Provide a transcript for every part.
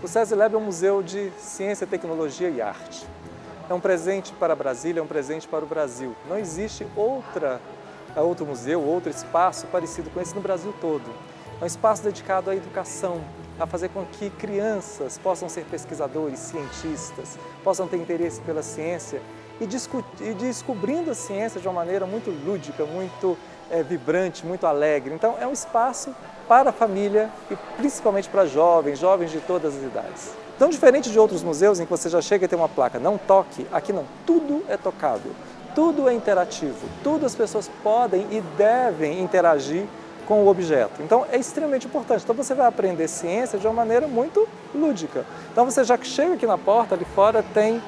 O SESI Lab é um museu de ciência, tecnologia e arte. É um presente para Brasília, é um presente para o Brasil. Não existe outro museu, outro espaço parecido com esse no Brasil todo. É um espaço dedicado à educação, a fazer com que crianças possam ser pesquisadores, cientistas, possam ter interesse pela ciência e descobrindo a ciência de uma maneira muito lúdica, muito vibrante, muito alegre. Então é um espaço para a família e principalmente para jovens de todas as idades. Então, diferente de outros museus em que você já chega e tem uma placa, não toque, aqui não, tudo é tocável, tudo é interativo, tudo as pessoas podem e devem interagir com o objeto. Então, é extremamente importante. Então, você vai aprender ciência de uma maneira muito lúdica. Então, você já chega aqui na porta, ali fora tem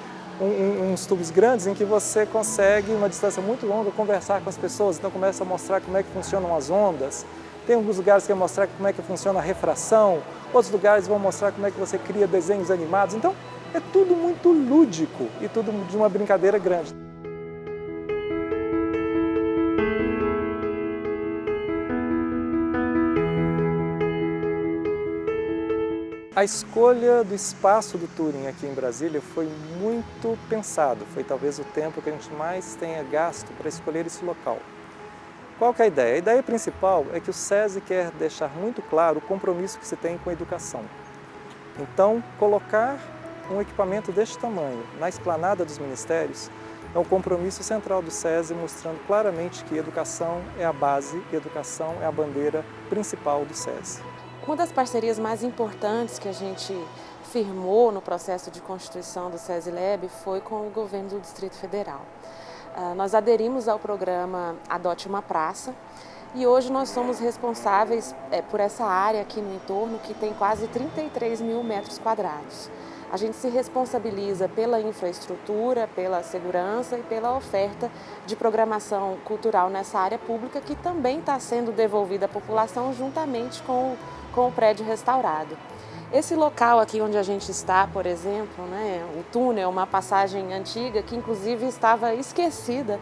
uns tubos grandes em que você consegue, uma distância muito longa, conversar com as pessoas. Então, começa a mostrar como é que funcionam as ondas. Tem alguns lugares que vão mostrar como é que funciona a refração, outros lugares vão mostrar como é que você cria desenhos animados. Então, é tudo muito lúdico e tudo de uma brincadeira grande. A escolha do espaço do Turing aqui em Brasília foi muito pensado, foi talvez o tempo que a gente mais tenha gasto para escolher esse local. Qual que é a ideia? A ideia principal é que o SESI quer deixar muito claro o compromisso que se tem com a educação. Então, colocar um equipamento deste tamanho na esplanada dos ministérios é um compromisso central do SESI, mostrando claramente que educação é a base, educação é a bandeira principal do SESI. Uma das parcerias mais importantes que a gente firmou no processo de constituição do SESI Lab foi com o governo do Distrito Federal. Nós aderimos ao programa Adote uma Praça e hoje nós somos responsáveis por essa área aqui no entorno que tem quase 33 mil metros quadrados. A gente se responsabiliza pela infraestrutura, pela segurança e pela oferta de programação cultural nessa área pública que também está sendo devolvida à população juntamente com o prédio restaurado. Esse local aqui onde a gente está, por exemplo, o túnel, uma passagem antiga que inclusive estava esquecida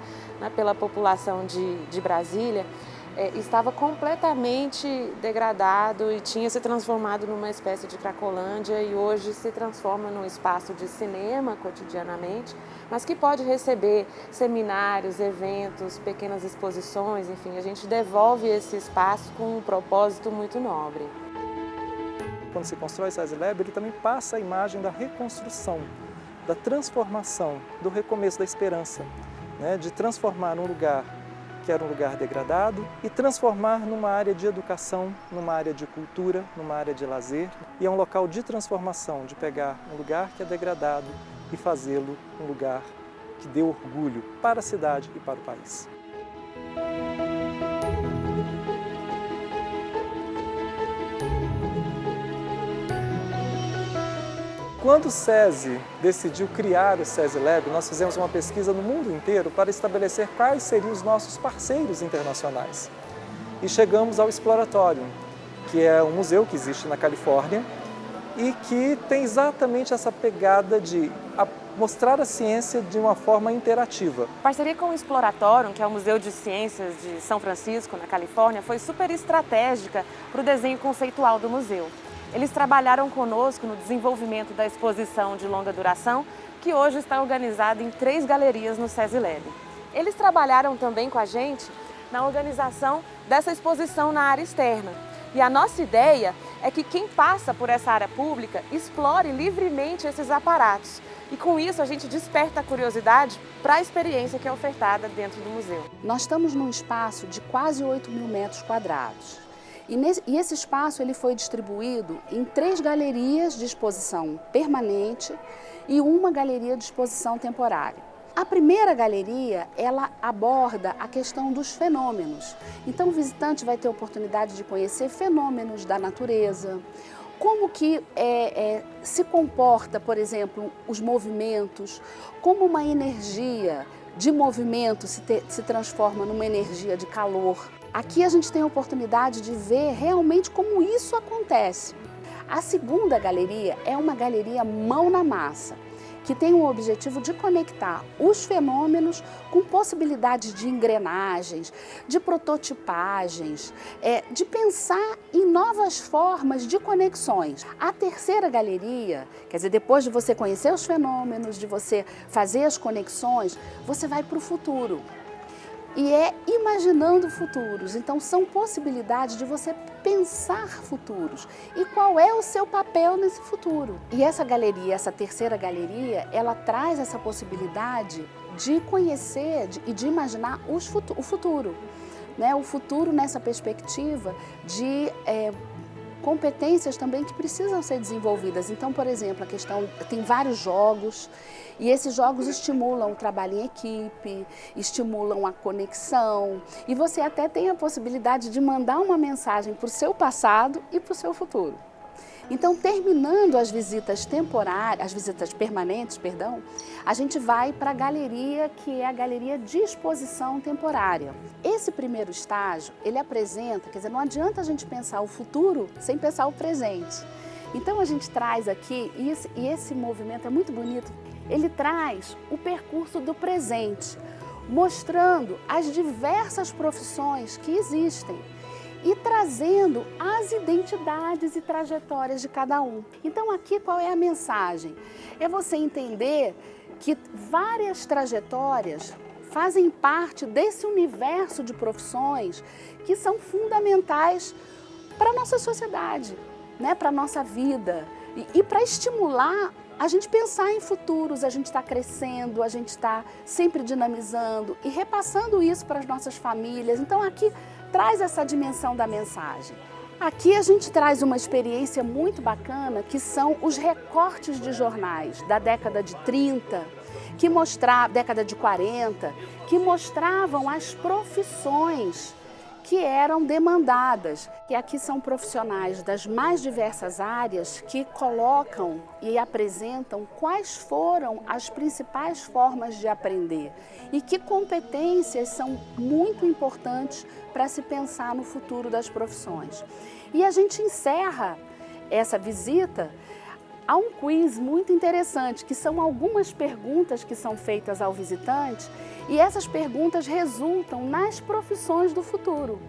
pela população de Brasília, estava completamente degradado e tinha se transformado numa espécie de Cracolândia e hoje se transforma num espaço de cinema cotidianamente, mas que pode receber seminários, eventos, pequenas exposições, enfim, a gente devolve esse espaço com um propósito muito nobre. Quando se constrói o SESI Lab, ele também passa a imagem da reconstrução, da transformação, do recomeço da esperança, de transformar um lugar que era um lugar degradado e transformar numa área de educação, numa área de cultura, numa área de lazer. E é um local de transformação, de pegar um lugar que é degradado e fazê-lo um lugar que dê orgulho para a cidade e para o país. Quando o SESI decidiu criar o SESI Lab, nós fizemos uma pesquisa no mundo inteiro para estabelecer quais seriam os nossos parceiros internacionais. E chegamos ao Exploratório, que é um museu que existe na Califórnia e que tem exatamente essa pegada de mostrar a ciência de uma forma interativa. A parceria com o Exploratório, que é o Museu de Ciências de São Francisco, na Califórnia, foi super estratégica para o desenho conceitual do museu. Eles trabalharam conosco no desenvolvimento da exposição de longa duração, que hoje está organizada em 3 galerias no SESI Lab. Eles trabalharam também com a gente na organização dessa exposição na área externa. E a nossa ideia é que quem passa por essa área pública explore livremente esses aparatos. E com isso a gente desperta a curiosidade para a experiência que é ofertada dentro do museu. Nós estamos num espaço de quase 8 mil metros quadrados. E esse espaço ele foi distribuído em 3 galerias de exposição permanente e uma galeria de exposição temporária. A primeira galeria, ela aborda a questão dos fenômenos. Então o visitante vai ter a oportunidade de conhecer fenômenos da natureza, como que se comporta, por exemplo, os movimentos, como uma energia de movimento se transforma numa energia de calor. Aqui a gente tem a oportunidade de ver realmente como isso acontece. A segunda galeria é uma galeria mão na massa. que tem o objetivo de conectar os fenômenos com possibilidades de engrenagens, de prototipagens, de pensar em novas formas de conexões. A terceira galeria, quer dizer, depois de você conhecer os fenômenos, de você fazer as conexões, você vai para o futuro. E é imaginando futuros, então são possibilidades de você pensar futuros. E qual é o seu papel nesse futuro? E essa galeria, essa terceira galeria, ela traz essa possibilidade de conhecer e de imaginar o futuro. Né? O futuro nessa perspectiva de competências também que precisam ser desenvolvidas. Então, por exemplo, a questão, tem vários jogos e esses jogos estimulam o trabalho em equipe, estimulam a conexão e você até tem a possibilidade de mandar uma mensagem para o seu passado e para o seu futuro. Então, terminando as visitas temporárias, as visitas permanentes, perdão, a gente vai para a galeria, que é a galeria de exposição temporária. Esse primeiro estágio, ele apresenta, quer dizer, não adianta a gente pensar o futuro sem pensar o presente. Então, a gente traz aqui, e esse movimento é muito bonito, ele traz o percurso do presente, mostrando as diversas profissões que existem e trazendo as identidades e trajetórias de cada um. Então aqui qual é a mensagem? É você entender que várias trajetórias fazem parte desse universo de profissões que são fundamentais para a nossa sociedade, né? Para a nossa vida e para estimular a gente pensar em futuros, a gente está crescendo, a gente está sempre dinamizando e repassando isso para as nossas famílias. Então aqui traz essa dimensão da mensagem. Aqui a gente traz uma experiência muito bacana, que são os recortes de jornais da década de 30, década de 40, que mostravam as profissões que eram demandadas. E aqui são profissionais das mais diversas áreas que colocam e apresentam quais foram as principais formas de aprender e que competências são muito importantes para se pensar no futuro das profissões. E a gente encerra essa visita a um quiz muito interessante, que são algumas perguntas que são feitas ao visitante e essas perguntas resultam nas profissões do futuro.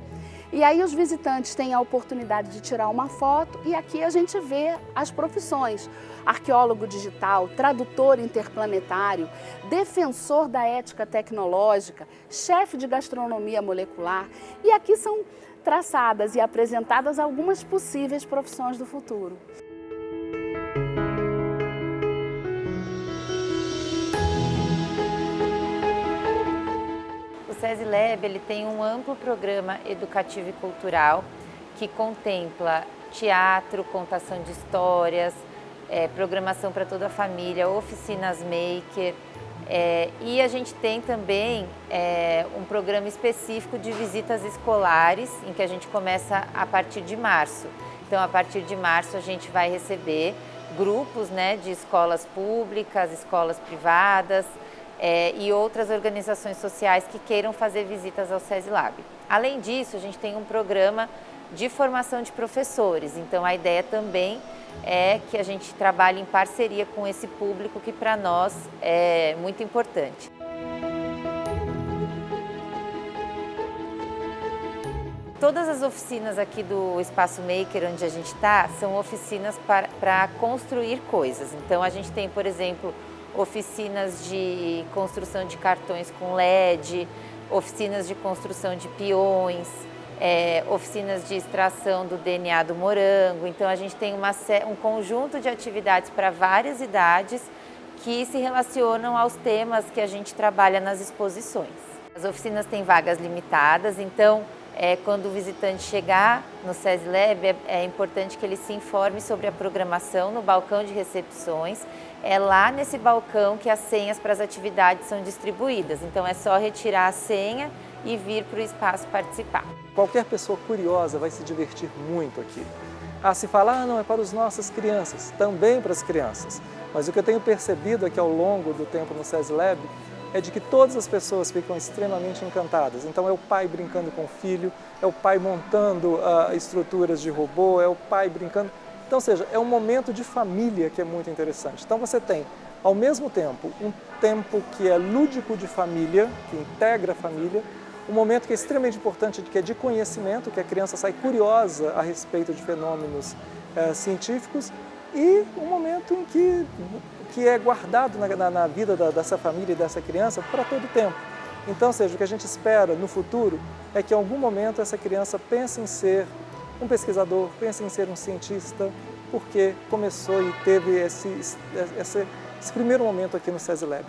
E aí os visitantes têm a oportunidade de tirar uma foto e aqui a gente vê as profissões: arqueólogo digital, tradutor interplanetário, defensor da ética tecnológica, chefe de gastronomia molecular. E aqui são traçadas e apresentadas algumas possíveis profissões do futuro. O SESI Lab ele tem um amplo programa educativo e cultural que contempla teatro, contação de histórias, programação para toda a família, oficinas maker, e a gente tem também um programa específico de visitas escolares, em que a gente começa a partir de março. Então, a partir de março, a gente vai receber grupos, né, de escolas públicas, escolas privadas, e outras organizações sociais que queiram fazer visitas ao SESI Lab. Além disso, a gente tem um programa de formação de professores, então a ideia também é que a gente trabalhe em parceria com esse público que para nós é muito importante. Todas as oficinas aqui do Espaço Maker, onde a gente está, são oficinas para construir coisas. Então a gente tem, por exemplo, oficinas de construção de cartões com LED, oficinas de construção de peões, oficinas de extração do DNA do morango. Então a gente tem um conjunto de atividades para várias idades que se relacionam aos temas que a gente trabalha nas exposições. As oficinas têm vagas limitadas, então quando o visitante chegar no SESI Lab, é importante que ele se informe sobre a programação no balcão de recepções. É lá nesse balcão que as senhas para as atividades são distribuídas. Então é só retirar a senha e vir para o espaço participar. Qualquer pessoa curiosa vai se divertir muito aqui. Se fala, não, é para as nossas crianças, também para as crianças. Mas o que eu tenho percebido aqui ao longo do tempo no SESI Lab é de que todas as pessoas ficam extremamente encantadas. Então é o pai brincando com o filho, é o pai montando estruturas de robô, é o pai brincando. Então, ou seja, é um momento de família que é muito interessante. Então você tem ao mesmo tempo, um tempo que é lúdico de família, que integra a família, um momento que é extremamente importante, que é de conhecimento, que a criança sai curiosa a respeito de fenômenos científicos, e um momento em que é guardado na vida dessa família e dessa criança para todo o tempo. Então, seja, o que a gente espera no futuro é que em algum momento essa criança pense em ser um pesquisador, pense em ser um cientista, porque começou e teve esse primeiro momento aqui no SESI Lab.